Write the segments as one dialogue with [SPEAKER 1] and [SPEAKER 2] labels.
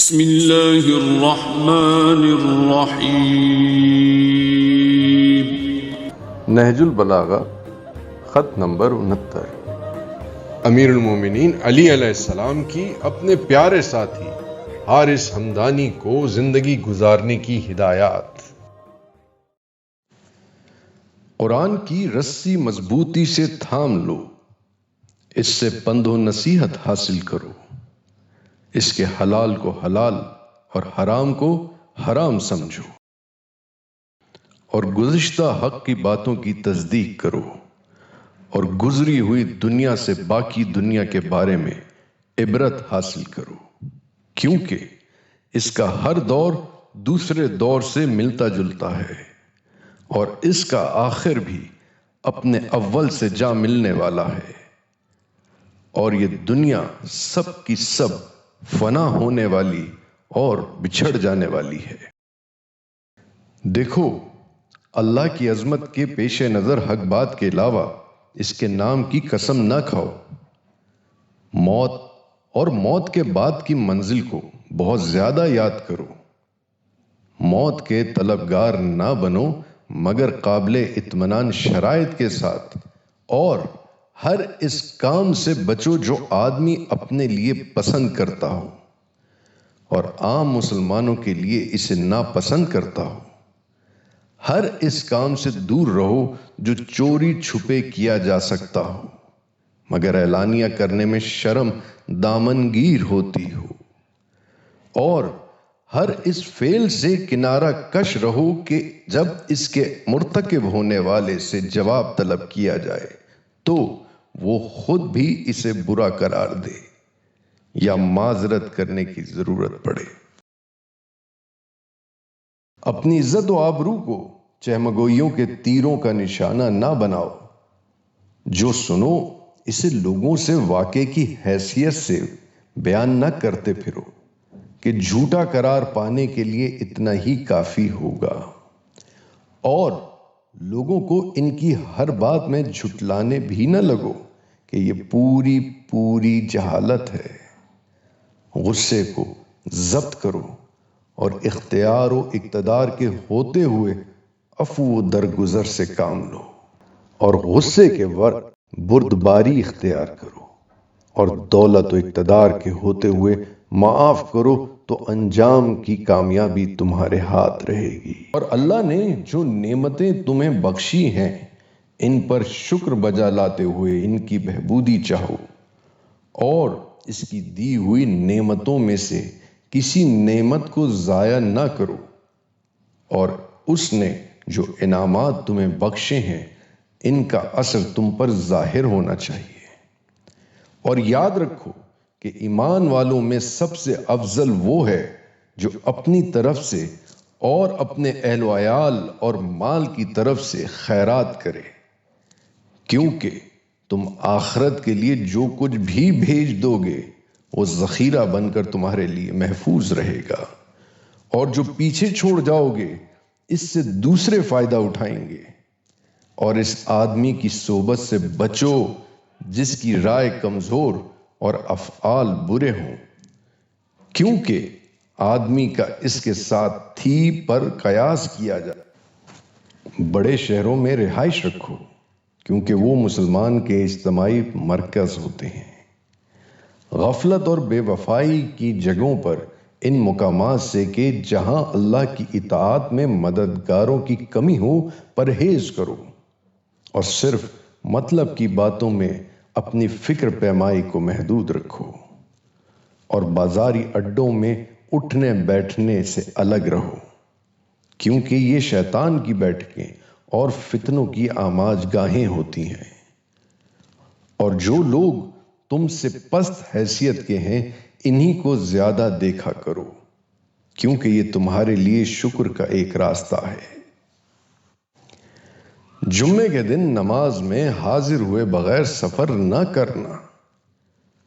[SPEAKER 1] بسم اللہ الرحمن الرحیم۔
[SPEAKER 2] نہج البلاغہ خط نمبر 69۔ امیر المومنین علی علیہ السلام کی اپنے پیارے ساتھی حارث ہمدانی کو زندگی گزارنے کی ہدایات۔ قرآن کی رسی مضبوطی سے تھام لو، اس سے پند و نصیحت حاصل کرو، اس کے حلال کو حلال اور حرام کو حرام سمجھو، اور گزشتہ حق کی باتوں کی تصدیق کرو، اور گزری ہوئی دنیا سے باقی دنیا کے بارے میں عبرت حاصل کرو، کیونکہ اس کا ہر دور دوسرے دور سے ملتا جلتا ہے، اور اس کا آخر بھی اپنے اول سے جا ملنے والا ہے، اور یہ دنیا سب کی سب فنا ہونے والی اور بچھڑ جانے والی ہے۔ دیکھو، اللہ کی عظمت کے پیش نظر حق بات کے علاوہ اس کے نام کی قسم نہ کھاؤ۔ موت اور موت کے بعد کی منزل کو بہت زیادہ یاد کرو۔ موت کے طلبگار نہ بنو مگر قابل اطمینان شرائط کے ساتھ، اور ہر اس کام سے بچو جو آدمی اپنے لیے پسند کرتا ہو اور عام مسلمانوں کے لیے اسے ناپسند کرتا ہو۔ ہر اس کام سے دور رہو جو چوری چھپے کیا جا سکتا ہو مگر اعلانیہ کرنے میں شرم دامنگیر ہوتی ہو، اور ہر اس فعل سے کنارہ کش رہو کہ جب اس کے مرتکب ہونے والے سے جواب طلب کیا جائے تو وہ خود بھی اسے برا قرار دے یا معذرت کرنے کی ضرورت پڑے۔ اپنی عزت و آبرو کو چہمگوئیوں کے تیروں کا نشانہ نہ بناؤ۔ جو سنو اسے لوگوں سے واقعے کی حیثیت سے بیان نہ کرتے پھرو کہ جھوٹا قرار پانے کے لیے اتنا ہی کافی ہوگا، اور لوگوں کو ان کی ہر بات میں جھٹلانے بھی نہ لگو کہ یہ پوری پوری جہالت ہے۔ غصے کو ضبط کرو اور اختیار و اقتدار کے ہوتے ہوئے عفو و درگزر سے کام لو، اور غصے کے وقت بردباری اختیار کرو، اور دولت و اقتدار کے ہوتے ہوئے معاف کرو تو انجام کی کامیابی تمہارے ہاتھ رہے گی۔ اور اللہ نے جو نعمتیں تمہیں بخشی ہیں ان پر شکر بجا لاتے ہوئے ان کی بہبودی چاہو، اور اس کی دی ہوئی نعمتوں میں سے کسی نعمت کو ضائع نہ کرو، اور اس نے جو انعامات تمہیں بخشے ہیں ان کا اثر تم پر ظاہر ہونا چاہیے۔ اور یاد رکھو کہ ایمان والوں میں سب سے افضل وہ ہے جو اپنی طرف سے اور اپنے اہل و عیال اور مال کی طرف سے خیرات کرے، کیونکہ تم آخرت کے لیے جو کچھ بھی بھیج دو گے وہ ذخیرہ بن کر تمہارے لیے محفوظ رہے گا، اور جو پیچھے چھوڑ جاؤ گے اس سے دوسرے فائدہ اٹھائیں گے۔ اور اس آدمی کی صحبت سے بچو جس کی رائے کمزور اور افعال برے ہوں، کیونکہ آدمی کا اس کے ساتھ تھی پر قیاس کیا جائے۔ بڑے شہروں میں رہائش رکھو کیونکہ وہ مسلمان کے اجتماعی مرکز ہوتے ہیں۔ غفلت اور بے وفائی کی جگہوں پر ان مقامات سے کہ جہاں اللہ کی اطاعت میں مددگاروں کی کمی ہو پرہیز کرو، اور صرف مطلب کی باتوں میں اپنی فکر پیمائی کو محدود رکھو، اور بازاری اڈوں میں اٹھنے بیٹھنے سے الگ رہو، کیونکہ یہ شیطان کی بیٹھکیں اور فتنوں کی آماج گاہیں ہوتی ہیں۔ اور جو لوگ تم سے پست حیثیت کے ہیں انہی کو زیادہ دیکھا کرو، کیونکہ یہ تمہارے لیے شکر کا ایک راستہ ہے۔ جمعے کے دن نماز میں حاضر ہوئے بغیر سفر نہ کرنا،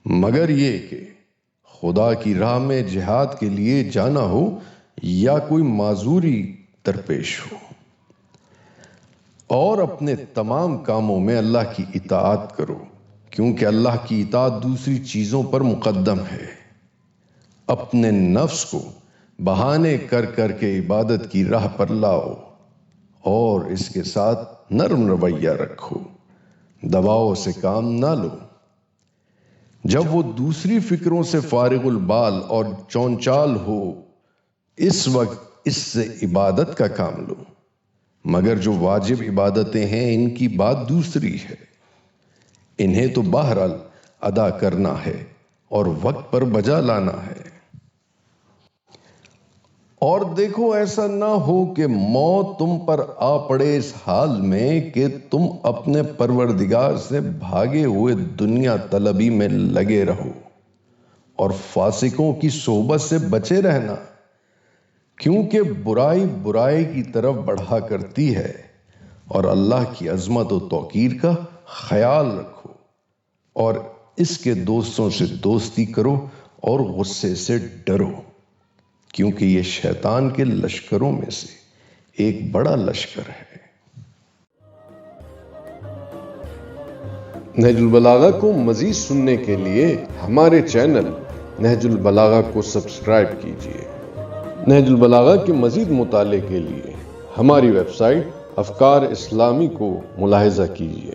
[SPEAKER 2] مگر یہ کہ خدا کی راہ میں جہاد کے لیے جانا ہو یا کوئی معذوری درپیش ہو، اور اپنے تمام کاموں میں اللہ کی اطاعت کرو، کیونکہ اللہ کی اطاعت دوسری چیزوں پر مقدم ہے۔ اپنے نفس کو بہانے کر کر کے عبادت کی راہ پر لاؤ اور اس کے ساتھ نرم رویہ رکھو، دباؤ سے کام نہ لو۔ جب وہ دوسری فکروں سے فارغ البال اور چونچال ہو، اس وقت اس سے عبادت کا کام لو، مگر جو واجب عبادتیں ہیں ان کی بات دوسری ہے، انہیں تو بہرحال ادا کرنا ہے اور وقت پر بجا لانا ہے۔ اور دیکھو ایسا نہ ہو کہ موت تم پر آ پڑے اس حال میں کہ تم اپنے پروردگار سے بھاگے ہوئے دنیا طلبی میں لگے رہو اور فاسقوں کی صحبت سے بچے رہنا، کیونکہ برائی برائی کی طرف بڑھا کرتی ہے، اور اللہ کی عظمت و توقیر کا خیال رکھو اور اس کے دوستوں سے دوستی کرو اور غصے سے ڈرو، کیونکہ یہ شیطان کے لشکروں میں سے ایک بڑا لشکر ہے۔
[SPEAKER 3] نہج البلاغہ کو مزید سننے کے لیے ہمارے چینل نہج البلاغہ کو سبسکرائب کیجیے۔ نہج البلاغہ کے مزید مطالعے کے لیے ہماری ویب سائٹ افکار اسلامی کو ملاحظہ کیجیے۔